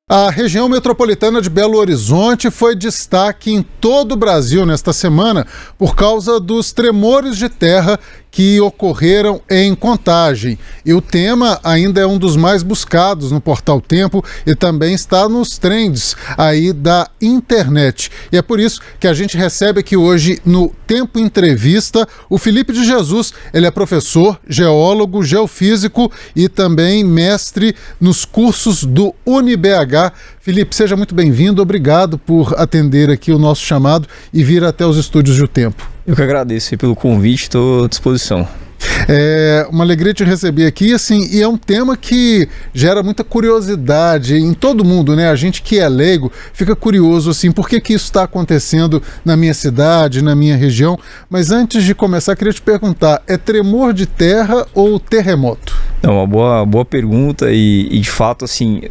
A região metropolitana de Belo Horizonte foi destaque em todo o Brasil nesta semana por causa dos tremores de terra que ocorreram em Contagem. E o tema ainda é um dos mais buscados no Portal Tempo e também está nos trends aí da internet. E é por isso que a gente recebe aqui hoje no Tempo Entrevista o Felipe de Jesus. Ele é professor, geólogo, geofísico e também mestre nos cursos do UniBH. Felipe, seja muito bem-vindo. Obrigado por atender aqui o nosso chamado e vir até os estúdios do Tempo. Eu que agradeço pelo convite, estou à disposição. É uma alegria te receber aqui, assim, e é um tema que gera muita curiosidade em todo mundo, né? A gente que é leigo fica curioso, assim, por que isso está acontecendo na minha cidade, na minha região. Mas antes de começar, queria te perguntar, é tremor de terra ou terremoto? Não, uma boa pergunta e de fato, assim,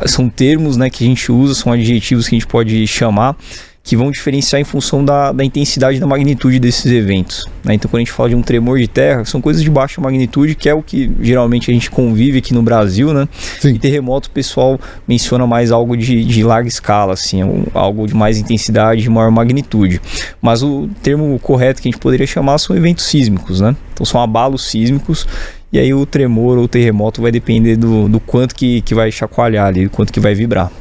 são termos, né, que a gente usa, são adjetivos que a gente pode chamar, que vão diferenciar em função da intensidade e da magnitude desses eventos, né? Então, quando a gente fala de um tremor de terra, são coisas de baixa magnitude, que é o que geralmente a gente convive aqui no Brasil, né? Sim. E terremoto, o pessoal menciona mais algo de larga escala, assim, algo de mais intensidade, de maior magnitude. Mas o termo correto que a gente poderia chamar são eventos sísmicos, né? Então, são abalos sísmicos. E aí o tremor ou o terremoto vai depender do quanto que vai chacoalhar ali, do quanto que vai vibrar.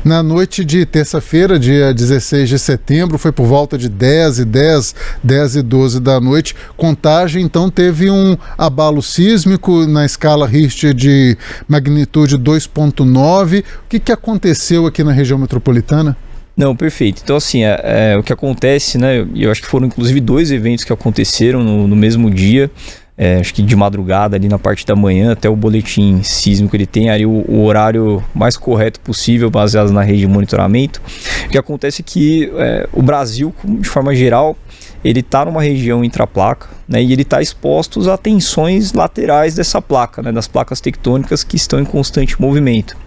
Na noite de terça-feira, dia 16 de setembro, foi por volta de 10 e 12 da noite. Contagem, então, teve um abalo sísmico na escala Richter de magnitude 2.9. O que aconteceu aqui na região metropolitana? Não, perfeito. Então, assim, o que acontece, né? Eu acho que foram inclusive 2 eventos que aconteceram no mesmo dia. Acho que de madrugada ali na parte da manhã, até o boletim sísmico ele tem ali o horário mais correto possível, baseado na rede de monitoramento. O que acontece é que o Brasil, de forma geral, ele está numa região intraplaca, né, e ele está exposto a tensões laterais dessa placa, né, das placas tectônicas que estão em constante movimento.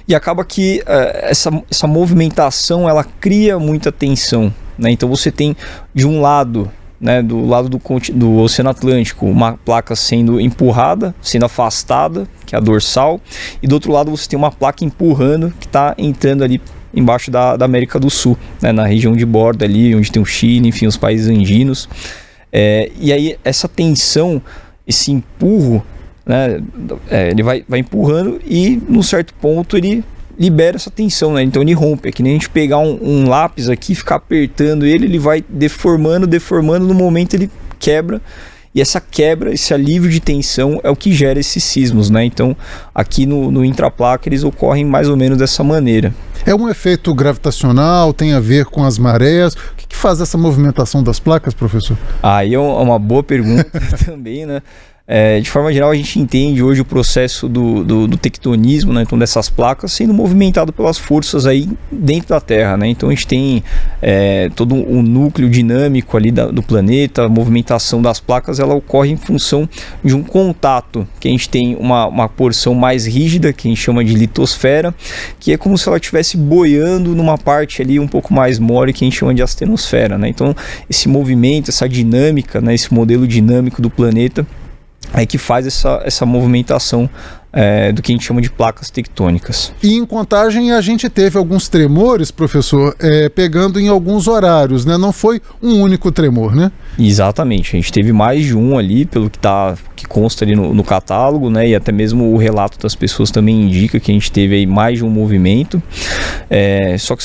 E acaba que essa movimentação ela cria muita tensão, né? Então você tem de um lado, né, do lado do Oceano Atlântico, uma placa sendo empurrada, sendo afastada, que é a dorsal, e do outro lado você tem uma placa empurrando, que está entrando ali embaixo da América do Sul, né, na região de borda ali, onde tem o Chile, enfim, os países andinos. E aí essa tensão, esse empurro, né, ele vai empurrando e num certo ponto ele libera essa tensão, né? Então ele rompe. É que nem a gente pegar um lápis aqui, ficar apertando ele vai deformando, no momento ele quebra. E essa quebra, esse alívio de tensão é o que gera esses sismos, né? Então aqui no intraplaca eles ocorrem mais ou menos dessa maneira. É um efeito gravitacional, tem a ver com as marés? O que faz essa movimentação das placas, professor? Aí é uma boa pergunta também, né? De forma geral, a gente entende hoje o processo do tectonismo, né? Então, dessas placas sendo movimentado pelas forças aí dentro da Terra, né? Então a gente tem todo o núcleo dinâmico ali do planeta. A movimentação das placas ela ocorre em função de um contato, que a gente tem uma porção mais rígida, que a gente chama de litosfera, que é como se ela estivesse boiando numa parte ali um pouco mais mole, que a gente chama de astenosfera, né? Então esse movimento, essa dinâmica, né? Esse modelo dinâmico do planeta é que faz essa movimentação do que a gente chama de placas tectônicas. E em Contagem a gente teve alguns tremores, professor, pegando em alguns horários, né? Não foi um único tremor, né? Exatamente, a gente teve mais de um ali, pelo que consta ali no catálogo, né? E até mesmo o relato das pessoas também indica que a gente teve aí mais de um movimento. Só que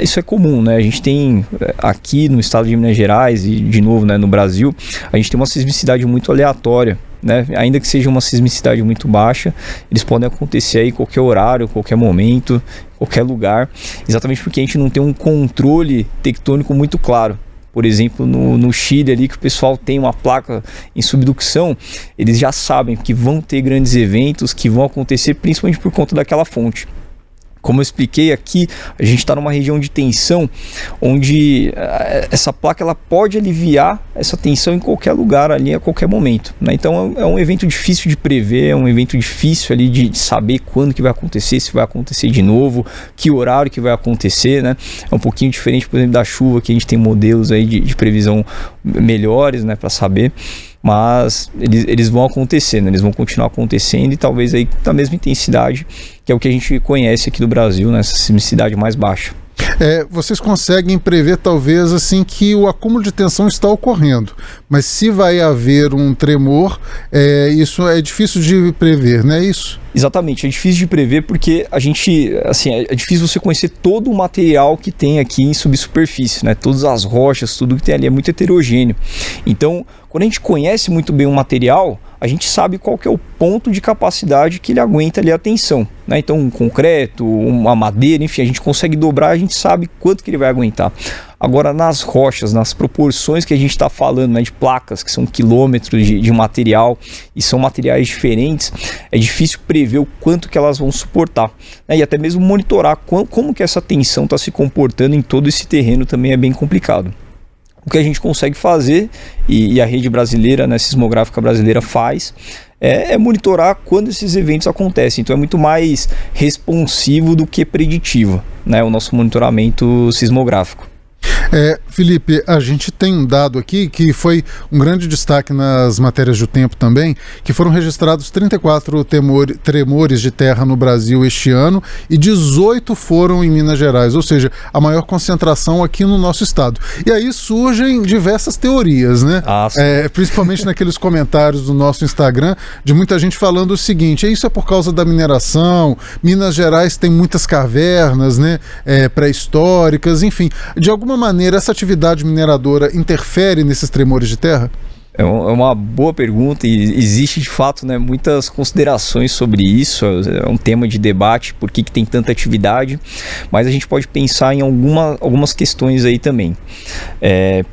isso é comum, né? A gente tem aqui no estado de Minas Gerais e de novo, né, no Brasil, a gente tem uma sismicidade muito aleatória, né? Ainda que seja uma sismicidade muito baixa, eles podem acontecer aí em qualquer horário, qualquer momento, qualquer lugar, exatamente porque a gente não tem um controle tectônico muito claro. Por exemplo, no Chile ali, que o pessoal tem uma placa em subducção, eles já sabem que vão ter grandes eventos que vão acontecer principalmente por conta daquela fonte. Como eu expliquei aqui, a gente está numa região de tensão onde essa placa ela pode aliviar essa tensão em qualquer lugar ali a qualquer momento, né? Então é um evento difícil de prever, é um evento difícil ali de saber quando que vai acontecer, se vai acontecer de novo, que horário que vai acontecer, né? É um pouquinho diferente, por exemplo, da chuva, que a gente tem modelos aí de previsão melhores, né, para saber. mas eles vão acontecendo, eles vão continuar acontecendo e talvez aí da mesma intensidade que é o que a gente conhece aqui do Brasil, né, essa sismicidade mais baixa. Vocês conseguem prever talvez assim que o acúmulo de tensão está ocorrendo, mas se vai haver um tremor, isso é difícil de prever, não é isso? Exatamente, é difícil de prever porque a gente, assim, é difícil você conhecer todo o material que tem aqui em subsuperfície, né? Todas as rochas, tudo que tem ali é muito heterogêneo. Então, quando a gente conhece muito bem o material, a gente sabe qual que é o ponto de capacidade que ele aguenta ali a tensão, né? Então, um concreto, uma madeira, enfim, a gente consegue dobrar, a gente sabe quanto que ele vai aguentar. Agora, nas rochas, nas proporções que a gente está falando, né, de placas, que são quilômetros de material e são materiais diferentes, é difícil prever o quanto que elas vão suportar, né? E até mesmo monitorar como que essa tensão está se comportando em todo esse terreno também é bem complicado. O que a gente consegue fazer, e a rede brasileira, né, sismográfica brasileira faz, é monitorar quando esses eventos acontecem. Então é muito mais responsivo do que preditivo, né, o nosso monitoramento sismográfico. Felipe, a gente tem um dado aqui que foi um grande destaque nas matérias do Tempo também, que foram registrados 34 tremores de terra no Brasil este ano e 18 foram em Minas Gerais, ou seja, a maior concentração aqui no nosso estado. E aí surgem diversas teorias, né? Principalmente naqueles comentários do nosso Instagram, de muita gente falando o seguinte: isso é por causa da mineração, Minas Gerais tem muitas cavernas, né, pré-históricas, enfim, de alguma maneira essa atividade mineradora interfere nesses tremores de terra? É uma boa pergunta e existe de fato, né, muitas considerações sobre isso, é um tema de debate, por que tem tanta atividade, mas a gente pode pensar em algumas questões aí também.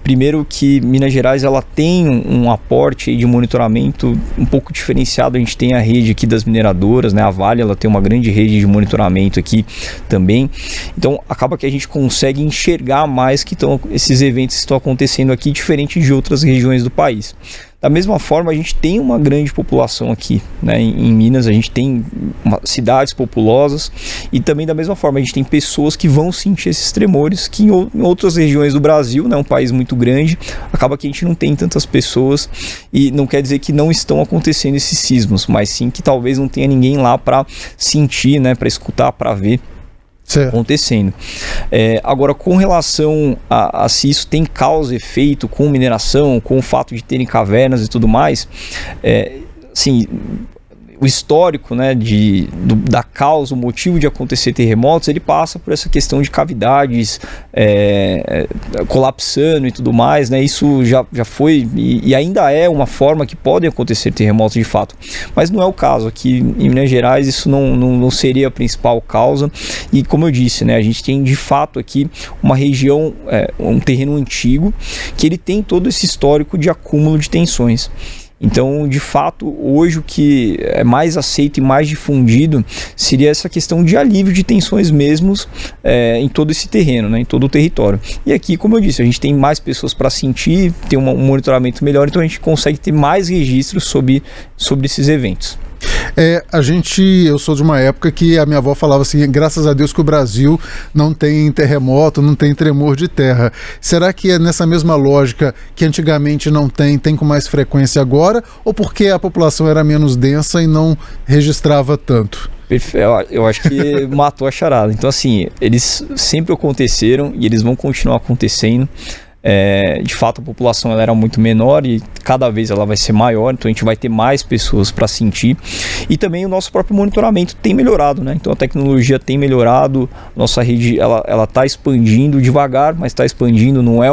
Primeiro que Minas Gerais ela tem um aporte aí de monitoramento um pouco diferenciado, a gente tem a rede aqui das mineradoras, né, a Vale ela tem uma grande rede de monitoramento aqui também, então acaba que a gente consegue enxergar mais que esses eventos estão acontecendo aqui, diferente de outras regiões do país. Da mesma forma, a gente tem uma grande população aqui, né? Em Minas a gente tem cidades populosas e também da mesma forma a gente tem pessoas que vão sentir esses tremores que em outras regiões do Brasil, né? Um país muito grande, acaba que a gente não tem tantas pessoas e não quer dizer que não estão acontecendo esses sismos, mas sim que talvez não tenha ninguém lá para sentir, né? Para escutar, para ver acontecendo. Agora, com relação a se isso tem causa e efeito com mineração, com o fato de terem cavernas e tudo mais, assim, o histórico, né, da causa, o motivo de acontecer terremotos, ele passa por essa questão de cavidades colapsando e tudo mais, né? Isso já foi e ainda é uma forma que podem acontecer terremotos de fato, mas não é o caso aqui em Minas Gerais. Isso não seria a principal causa e, como eu disse, né, a gente tem de fato aqui uma região, um terreno antigo que ele tem todo esse histórico de acúmulo de tensões. Então, de fato, hoje o que é mais aceito e mais difundido seria essa questão de alívio de tensões mesmos em todo esse terreno, né, em todo o território. E aqui, como eu disse, a gente tem mais pessoas para sentir, tem um monitoramento melhor, então a gente consegue ter mais registros sobre esses eventos. Eu sou de uma época que a minha avó falava assim: graças a Deus que o Brasil não tem terremoto, não tem tremor de terra. Será que é nessa mesma lógica que antigamente não tem com mais frequência agora, ou porque a população era menos densa e não registrava tanto? Eu acho que matou a charada. Então, assim, eles sempre aconteceram e eles vão continuar acontecendo. De fato a população ela era muito menor e cada vez ela vai ser maior, então a gente vai ter mais pessoas para sentir e também o nosso próprio monitoramento tem melhorado, né? Então a tecnologia tem melhorado, nossa rede ela está expandindo devagar, mas está expandindo, não é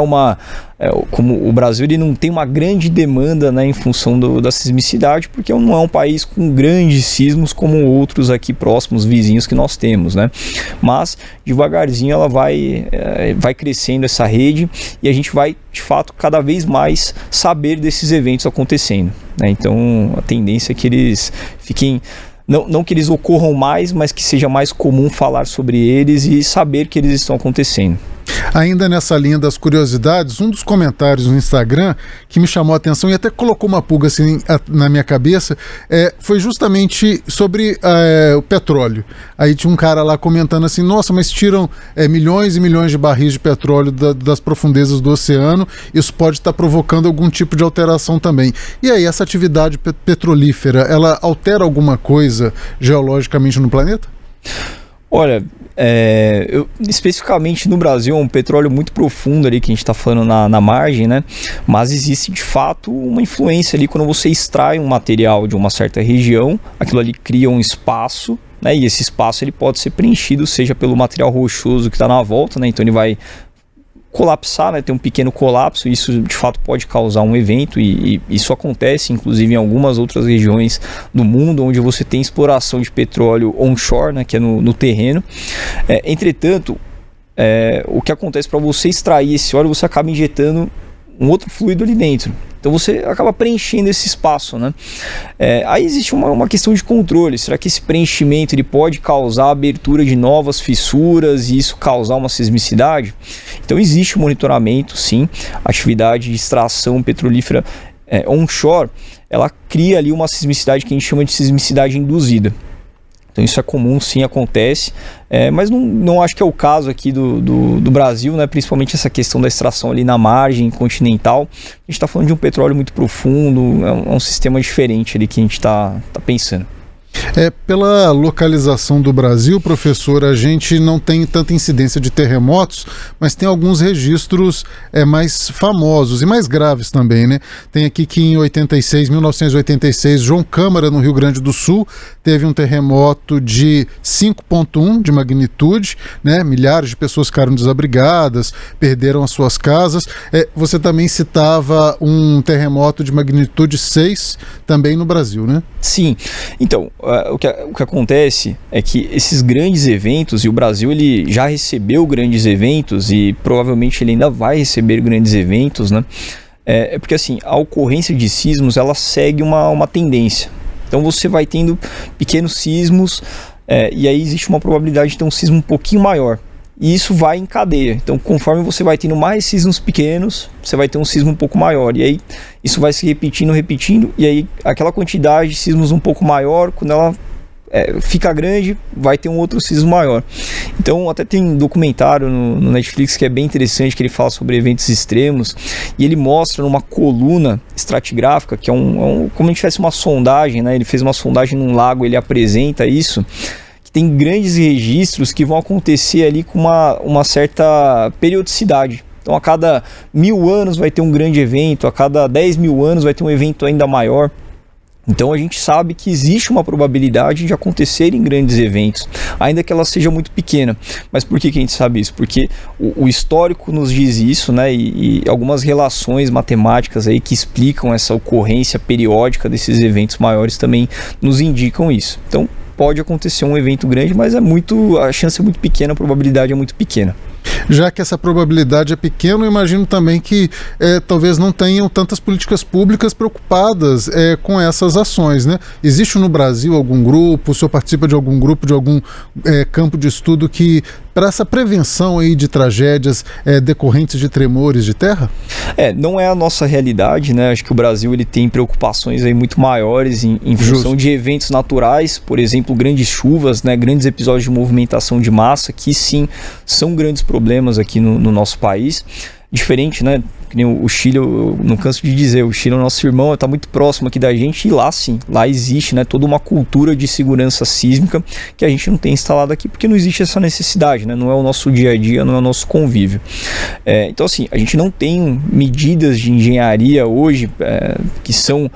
como o Brasil ele não tem uma grande demanda, né, em função da sismicidade, porque não é um país com grandes sismos como outros aqui próximos, vizinhos que nós temos, né? Mas devagarzinho ela vai crescendo essa rede e a gente vai de fato cada vez mais saber desses eventos acontecendo, né? Então a tendência é que eles fiquem, não que eles ocorram mais, mas que seja mais comum falar sobre eles e saber que eles estão acontecendo. Ainda nessa linha das curiosidades, um dos comentários no Instagram que me chamou a atenção e até colocou uma pulga assim na minha cabeça foi justamente sobre o petróleo. Aí tinha um cara lá comentando assim, nossa, mas tiram milhões e milhões de barris de petróleo das profundezas do oceano, isso pode estar provocando algum tipo de alteração também. E aí, essa atividade petrolífera, ela altera alguma coisa geologicamente no planeta? Olha, especificamente no Brasil é um petróleo muito profundo ali que a gente está falando na margem, né? Mas existe de fato uma influência ali quando você extrai um material de uma certa região, aquilo ali cria um espaço, né? E esse espaço ele pode ser preenchido, seja pelo material rochoso que está na volta, né? Então ele vai colapsar, né? Tem um pequeno colapso, isso de fato pode causar um evento e isso acontece inclusive em algumas outras regiões do mundo onde você tem exploração de petróleo onshore, né? Que é no terreno. Entretanto, o que acontece para você extrair esse óleo, você acaba injetando um outro fluido ali dentro. Então você acaba preenchendo esse espaço, né? Aí existe uma questão de controle. Será que esse preenchimento ele pode causar a abertura de novas fissuras e isso causar uma sismicidade? Então existe um monitoramento, sim. A atividade de extração petrolífera onshore, ela cria ali uma sismicidade que a gente chama de sismicidade induzida. Então isso é comum, sim, acontece, mas não acho que é o caso aqui do Brasil, né? Principalmente essa questão da extração ali na margem continental. A gente está falando de um petróleo muito profundo, é um sistema diferente ali que a gente está pensando. Pela localização do Brasil, professor, a gente não tem tanta incidência de terremotos, mas tem alguns registros mais famosos e mais graves também, né? Tem aqui que em 1986, João Câmara, no Rio Grande do Sul, teve um terremoto de 5,1 de magnitude, né? Milhares de pessoas ficaram desabrigadas, perderam as suas casas. Você também citava um terremoto de magnitude 6 também no Brasil, né? Sim. Então, o que acontece é que esses grandes eventos, e o Brasil ele já recebeu grandes eventos e provavelmente ele ainda vai receber grandes eventos, né? Porque assim, a ocorrência de sismos ela segue uma tendência. Então você vai tendo pequenos sismos e aí existe uma probabilidade de ter um sismo um pouquinho maior. E isso vai em cadeia. Então, conforme você vai tendo mais sismos pequenos, você vai ter um sismo um pouco maior. E aí, isso vai se repetindo. E aí, aquela quantidade de sismos um pouco maior, quando ela fica grande, vai ter um outro sismo maior. Então, até tem um documentário no Netflix que é bem interessante, que ele fala sobre eventos extremos. E ele mostra numa coluna estratigráfica, que é como se tivesse uma sondagem, né? Ele fez uma sondagem num lago, ele apresenta isso. Tem grandes registros que vão acontecer ali com uma certa periodicidade. Então a cada 1000 anos vai ter um grande evento, a cada 10.000 anos vai ter um evento ainda maior. Então a gente sabe que existe uma probabilidade de acontecerem grandes eventos, ainda que ela seja muito pequena. Mas por que a gente sabe isso? Porque o histórico nos diz isso, né? E algumas relações matemáticas aí que explicam essa ocorrência periódica desses eventos maiores também nos indicam isso. Então pode acontecer um evento grande, mas a chance é muito pequena, a probabilidade é muito pequena. Já que essa probabilidade é pequena, eu imagino também que talvez não tenham tantas políticas públicas preocupadas com essas ações, né? Existe no Brasil algum grupo, o senhor participa de algum grupo, de algum campo de estudo que para essa prevenção aí de tragédias decorrentes de tremores de terra? Não é a nossa realidade, né? Acho que o Brasil ele tem preocupações aí muito maiores em função de eventos naturais, por exemplo, grandes chuvas, né? Grandes episódios de movimentação de massa, que sim, são grandes problemas aqui no nosso país. Diferente, né? Que nem o Chile, eu não canso de dizer, o Chile é o nosso irmão, está muito próximo aqui da gente e lá sim, lá existe, né, toda uma cultura de segurança sísmica que a gente não tem instalado aqui porque não existe essa necessidade, né? Não é o nosso dia a dia, não é o nosso convívio. Então assim, a gente não tem medidas de engenharia hoje que são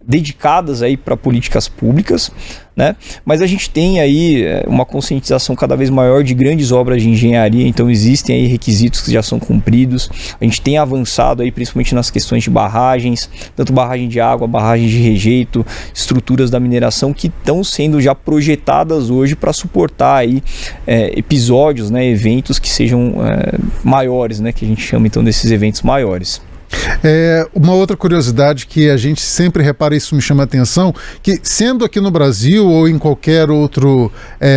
dedicadas aí para políticas públicas, né? Mas a gente tem aí uma conscientização cada vez maior de grandes obras de engenharia, então existem aí requisitos que já são cumpridos. A gente tem avançado aí principalmente nas questões de barragens, tanto barragem de água, barragem de rejeito, estruturas da mineração que estão sendo já projetadas hoje para suportar aí episódios, né, eventos que sejam maiores, né, que a gente chama então desses eventos maiores. Uma outra curiosidade que a gente sempre repara, isso me chama a atenção, que sendo aqui no Brasil ou em qualquer outro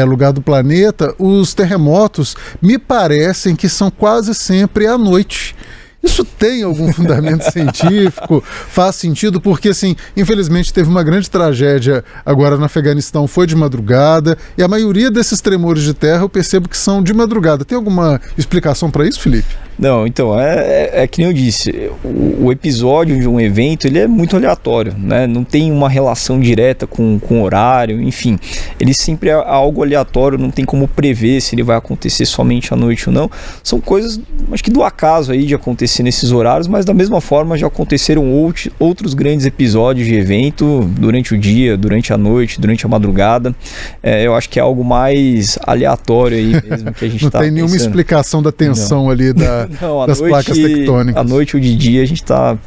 lugar do planeta, os terremotos me parecem que são quase sempre à noite. Isso tem algum fundamento científico? Faz sentido? Porque, assim, infelizmente teve uma grande tragédia agora no Afeganistão, foi de madrugada, e a maioria desses tremores de terra eu percebo que são de madrugada. Tem alguma explicação para isso, Felipe? Não, então, é que nem eu disse, o episódio de um evento, ele é muito aleatório, né? Não tem uma relação direta com horário, enfim, ele sempre é algo aleatório, não tem como prever se ele vai acontecer somente à noite ou não. São coisas, acho que do acaso aí de acontecer nesses horários, mas da mesma forma já aconteceram outros grandes episódios de evento durante o dia, durante a noite, durante a madrugada. Eu acho que é algo mais aleatório aí mesmo que a gente está pensando. Não tem nenhuma explicação da tensão ali Não, das placas tectônicas. À noite ou de dia a gente tá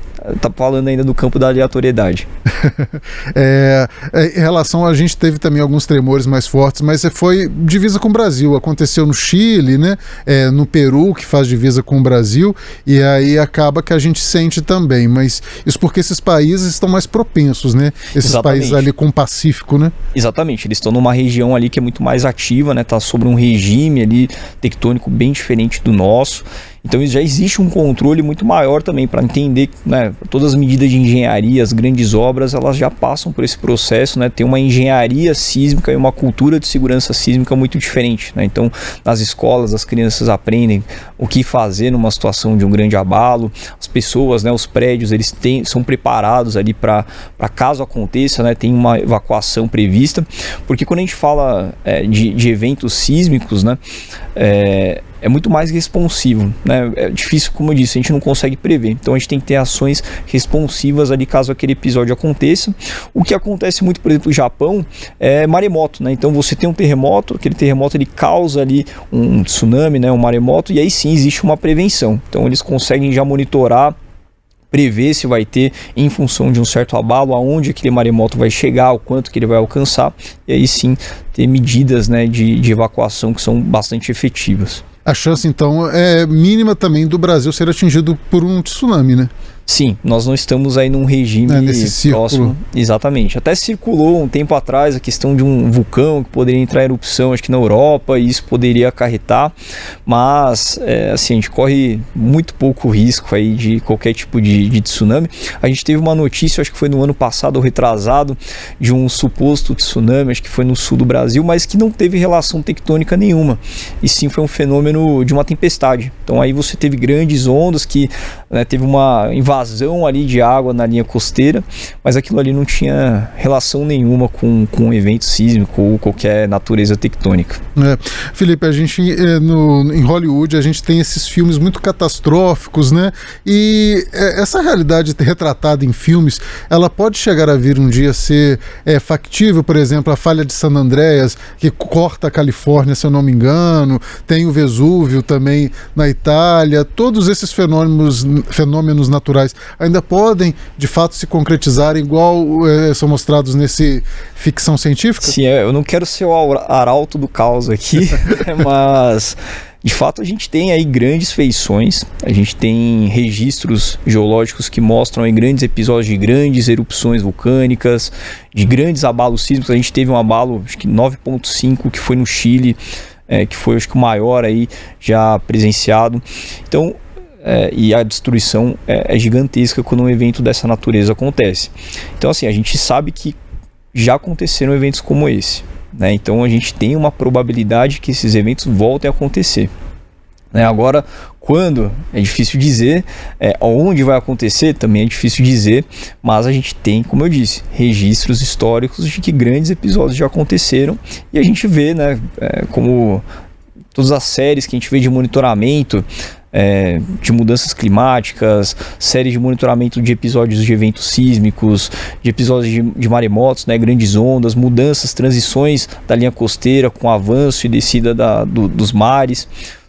falando ainda do campo da aleatoriedade. Em relação a gente teve também alguns tremores mais fortes, mas foi divisa com o Brasil. Aconteceu no Chile, né? No Peru, que faz divisa com o Brasil, e aí acaba que a gente sente também, mas isso porque esses países estão mais propensos, né? Esses Exatamente. Países ali com o Pacífico, né? Exatamente, eles estão numa região ali que é muito mais ativa, né? Tá sobre um regime ali tectônico bem diferente do nosso. Então já existe um controle muito maior também para entender, né, todas as medidas de engenharia, as grandes obras, elas já passam por esse processo, né? Tem uma engenharia sísmica e uma cultura de segurança sísmica muito diferente, né? Então nas escolas as crianças aprendem o que fazer numa situação de um grande abalo, as pessoas, né, os prédios, eles são preparados ali para caso aconteça, né, tem uma evacuação prevista, porque quando a gente fala de eventos sísmicos, né, é muito mais responsivo, né? É difícil, como eu disse, a gente não consegue prever. Então a gente tem que ter ações responsivas ali caso aquele episódio aconteça. O que acontece muito, por exemplo, no Japão é maremoto, né? Então você tem um terremoto, aquele terremoto ele causa ali um tsunami, né? Um maremoto, e aí sim existe uma prevenção. Então eles conseguem já monitorar, prever se vai ter em função de um certo abalo, aonde aquele maremoto vai chegar, o quanto que ele vai alcançar, e aí sim ter medidas, né, de evacuação que são bastante efetivas. A chance, então, é mínima também do Brasil ser atingido por um tsunami, né? Sim, nós não estamos aí num regime nesse próximo. Exatamente. Até circulou um tempo atrás a questão de um vulcão que poderia entrar em erupção, acho que na Europa, e isso poderia acarretar, mas assim, a gente corre muito pouco risco aí de qualquer tipo de tsunami. A gente teve uma notícia, acho que foi no ano passado ou retrasado, de um suposto tsunami, acho que foi no sul do Brasil, mas que não teve relação tectônica nenhuma, e sim foi um fenômeno de uma tempestade. Então aí você teve grandes ondas que, né, teve uma invasão ali de água na linha costeira, mas aquilo ali não tinha relação nenhuma com um evento sísmico ou qualquer natureza tectônica. Felipe, a gente em Hollywood a gente tem esses filmes muito catastróficos, né? E essa realidade retratada em filmes, ela pode chegar a vir um dia a ser factível. Por exemplo, a falha de San Andreas, que corta a Califórnia, se eu não me engano, tem o Vesúvio também na Itália. Todos esses fenômenos naturais ainda podem, de fato, se concretizar igual são mostrados nesse ficção científica? Sim, eu não quero ser o arauto do caos aqui, mas de fato a gente tem aí grandes feições, a gente tem registros geológicos que mostram aí grandes episódios de grandes erupções vulcânicas, de grandes abalos sísmicos. A gente teve um abalo, acho que 9.5, que foi no Chile, que foi, acho que, o maior aí já presenciado. Então, e a destruição é gigantesca quando um evento dessa natureza acontece. Então, assim, a gente sabe que já aconteceram eventos como esse, né? Então a gente tem uma probabilidade que esses eventos voltem a acontecer, né? Agora, quando? É difícil dizer. Onde vai acontecer? Também é difícil dizer, mas a gente tem, como eu disse, registros históricos de que grandes episódios já aconteceram, e a gente vê, né, como todas as séries que a gente vê de monitoramento de mudanças climáticas, séries de monitoramento de episódios de eventos sísmicos, de episódios de maremotos, né, grandes ondas, mudanças, transições da linha costeira com avanço e descida dos mares.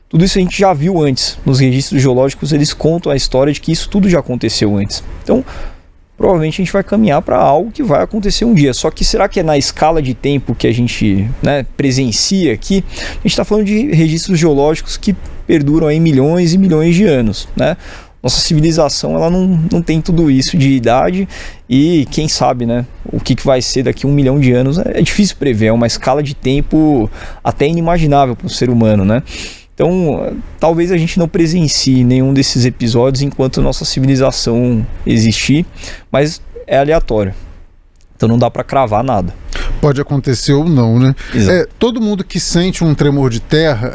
Tudo isso a gente já viu antes. Nos registros geológicos eles contam a história de que isso tudo já aconteceu antes. Então, provavelmente a gente vai caminhar para algo que vai acontecer um dia. Só que será que é na escala de tempo que a gente, né, presencia aqui? A gente está falando de registros geológicos que perduram aí milhões e milhões de anos, né? Nossa civilização, ela não tem tudo isso de idade e quem sabe, né, o que vai ser daqui a 1 milhão de anos é difícil prever, é uma escala de tempo até inimaginável para o ser humano, né? Então, talvez a gente não presencie nenhum desses episódios enquanto nossa civilização existir, mas é aleatório. Então não dá para cravar nada. Pode acontecer ou não, né? Todo mundo que sente um tremor de terra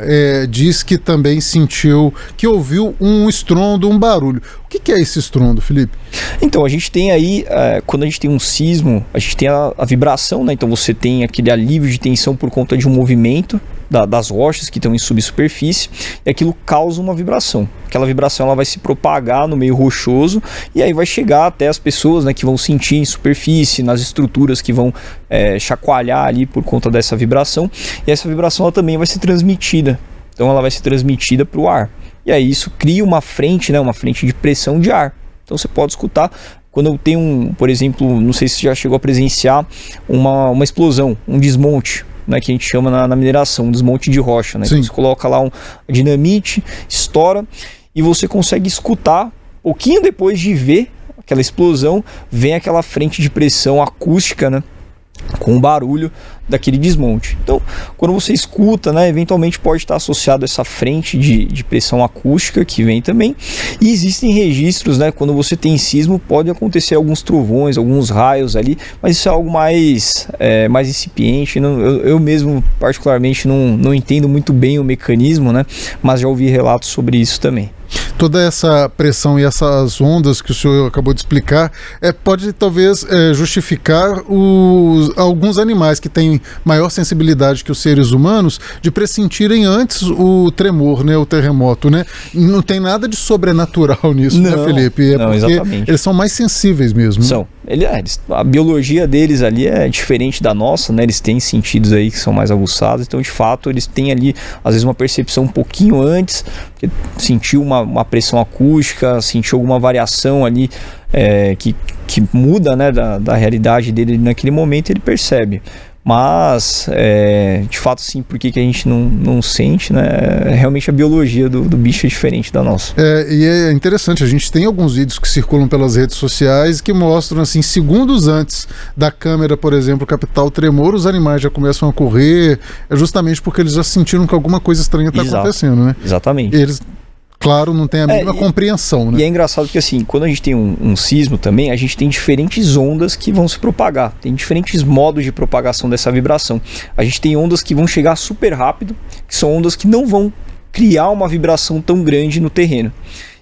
diz que também sentiu, que ouviu um estrondo, um barulho. O que é esse estrondo, Felipe? Então, a gente tem aí, quando a gente tem um sismo, a gente tem a vibração, né? Então você tem aquele alívio de tensão por conta de um movimento das rochas que estão em subsuperfície, e aquilo causa uma vibração. Aquela vibração ela vai se propagar no meio rochoso e aí vai chegar até as pessoas, né, que vão sentir em superfície, nas estruturas que vão chacoalhar ali por conta dessa vibração, e essa vibração ela também vai ser transmitida. Então ela vai ser transmitida para o ar. E aí isso cria uma frente, né, uma frente de pressão de ar. Então você pode escutar quando eu tenho por exemplo, não sei se você já chegou a presenciar uma explosão, um desmonte, né, que a gente chama na mineração, um desmonte de rocha, né? Então você coloca lá dinamite, estoura e você consegue escutar, pouquinho depois de ver aquela explosão, vem aquela frente de pressão acústica, né, com o barulho daquele desmonte. Então, quando você escuta, né, eventualmente pode estar associado a essa frente de pressão acústica que vem também. E existem registros, né, quando você tem sismo, pode acontecer alguns trovões, alguns raios ali, mas isso é algo mais incipiente. Eu mesmo, particularmente, não entendo muito bem o mecanismo, né, mas já ouvi relatos sobre isso também. Toda essa pressão e essas ondas que o senhor acabou de explicar pode talvez justificar alguns animais que têm maior sensibilidade que os seres humanos de pressentirem antes o tremor, né, o terremoto, né? Não tem nada de sobrenatural nisso, né, Felipe? Não, porque exatamente. Eles são mais sensíveis mesmo. São. A biologia deles ali é diferente da nossa, né? Eles têm sentidos aí que são mais aguçados, então de fato eles têm ali às vezes uma percepção um pouquinho antes, porque sentiu uma pressão acústica, sentiu alguma variação ali que muda, né, da realidade dele naquele momento, ele percebe. Mas, de fato, sim, por que a gente não sente, né? Realmente a biologia do bicho é diferente da nossa. E é interessante, a gente tem alguns vídeos que circulam pelas redes sociais que mostram, assim, segundos antes da câmera, por exemplo, captar o tremor, os animais já começam a correr, justamente porque eles já sentiram que alguma coisa estranha está acontecendo, né? Exatamente. Eles, claro, não tem a mínima compreensão, né? E é engraçado porque, assim, quando a gente tem um sismo também, a gente tem diferentes ondas que vão se propagar. Tem diferentes modos de propagação dessa vibração. A gente tem ondas que vão chegar super rápido, que são ondas que não vão criar uma vibração tão grande no terreno.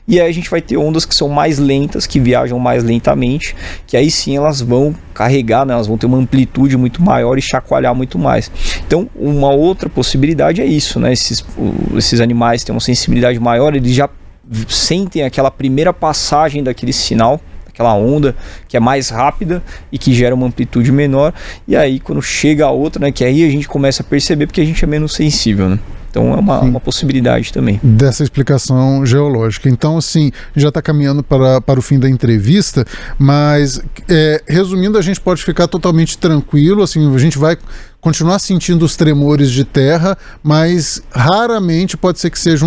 E aí a gente vai ter ondas que são mais lentas, que viajam mais lentamente, que aí sim elas vão carregar, né? Elas vão ter uma amplitude muito maior e chacoalhar muito mais. Então, uma outra possibilidade é isso, né? Esses animais têm uma sensibilidade maior, eles já sentem aquela primeira passagem daquele sinal, aquela onda que é mais rápida e que gera uma amplitude menor, e aí quando chega a outra, né, que aí a gente começa a perceber porque a gente é menos sensível, né? Então é uma possibilidade também. Dessa explicação geológica. Então, assim, já está caminhando para o fim da entrevista, mas resumindo, a gente pode ficar totalmente tranquilo, assim, a gente vai continuar sentindo os tremores de terra, mas raramente pode ser que seja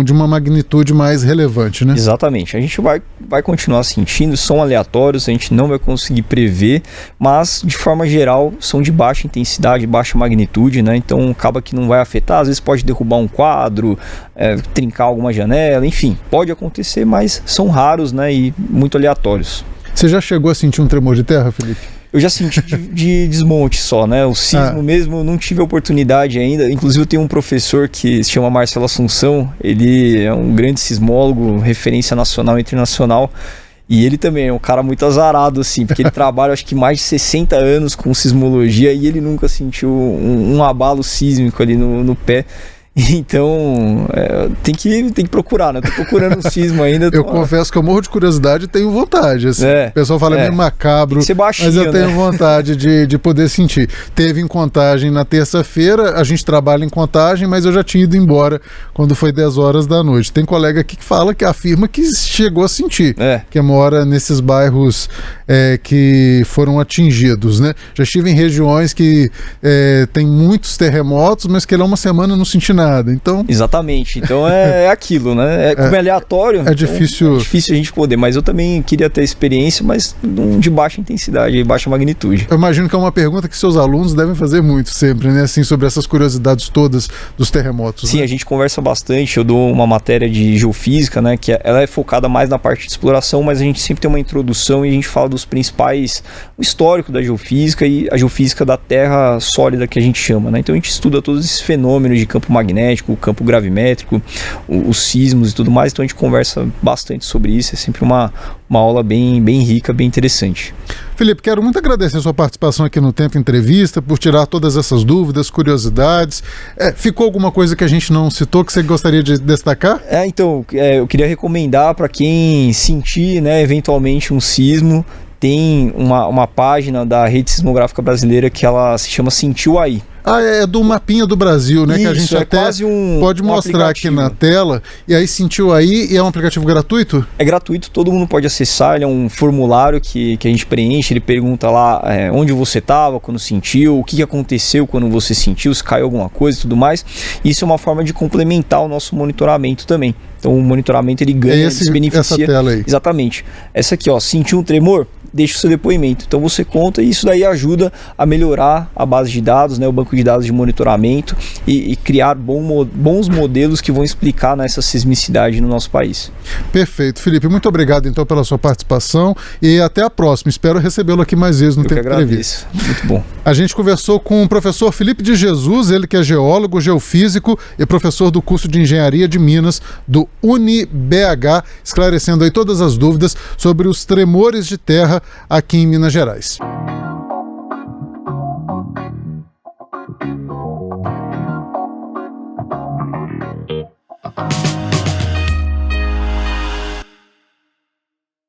de uma magnitude mais relevante, né? Exatamente. A gente vai continuar sentindo, são aleatórios, a gente não vai conseguir prever, mas de forma geral são de baixa intensidade, baixa magnitude, né? Então acaba que não vai afetar, às vezes pode derrubar um quadro, trincar alguma janela, enfim, pode acontecer, mas são raros, né? E muito aleatórios. Você já chegou a sentir um tremor de terra, Felipe? Eu já senti de desmonte só, né? O sismo mesmo, não tive a oportunidade ainda. Inclusive eu tenho um professor que se chama Marcelo Assunção, ele é um grande sismólogo, referência nacional e internacional. E ele também é um cara muito azarado, assim, porque ele trabalha acho que mais de 60 anos com sismologia e ele nunca sentiu um abalo sísmico ali no pé. Então, tem que procurar, né? Tô procurando um sismo ainda. Eu confesso que eu morro de curiosidade e tenho vontade. Assim. O pessoal fala meio macabro, baixinho, mas eu tenho vontade de poder sentir. Teve em Contagem na terça-feira, a gente trabalha em Contagem, mas eu já tinha ido embora quando foi 10 horas da noite. Tem colega aqui que fala, que afirma que chegou a sentir, que mora nesses bairros que foram atingidos, né? Já estive em regiões que tem muitos terremotos, mas que lá uma semana não senti nada. nada. Então... Exatamente. Então é aquilo, né? Como é aleatório. É difícil... É difícil a gente poder. Mas eu também queria ter experiência, mas de baixa intensidade e baixa magnitude. Eu imagino que é uma pergunta que seus alunos devem fazer muito sempre, né? Assim, sobre essas curiosidades todas dos terremotos. Sim, né? A gente conversa bastante. Eu dou uma matéria de geofísica, né? Que ela é focada mais na parte de exploração, mas a gente sempre tem uma introdução e a gente fala dos principais... O histórico da geofísica e a geofísica da Terra sólida que a gente chama, né? Então a gente estuda todos esses fenômenos de campo magnético, campo gravimétrico, os sismos e tudo mais. Então a gente conversa bastante sobre isso. É sempre uma aula bem rica, bem interessante. Felipe, quero muito agradecer a sua participação aqui no Tempo Entrevista, por tirar todas essas dúvidas, curiosidades. Ficou alguma coisa que a gente não citou que você gostaria de destacar? Eu queria recomendar para quem sentir, né, eventualmente um sismo, tem uma página da Rede Sismográfica Brasileira que ela se chama Sentiu Aí. É do mapinha do Brasil, né? Isso, que a gente até pode mostrar aqui na tela. E aí Sentiu Aí, e é um aplicativo gratuito? É gratuito, todo mundo pode acessar. Ele é um formulário que a gente preenche. Ele pergunta lá onde você estava quando sentiu, o que aconteceu quando você sentiu, se caiu alguma coisa e tudo mais. Isso é uma forma de complementar o nosso monitoramento também. Então o monitoramento ele ganha, ele se beneficia. Essa tela aí. Exatamente. Essa aqui, ó, sentiu um tremor? Deixa o seu depoimento. Então você conta e isso daí ajuda a melhorar a base de dados, né, o banco de dados de monitoramento e criar bons modelos que vão explicar, né, essa sismicidade no nosso país. Perfeito. Felipe, muito obrigado então pela sua participação e até a próxima. Espero recebê-lo aqui mais vezes no Tempo Entrevista. Muito bom. A gente conversou com o professor Felipe de Jesus, ele que é geólogo, geofísico e professor do curso de Engenharia de Minas do UniBH, esclarecendo aí todas as dúvidas sobre os tremores de terra aqui em Minas Gerais.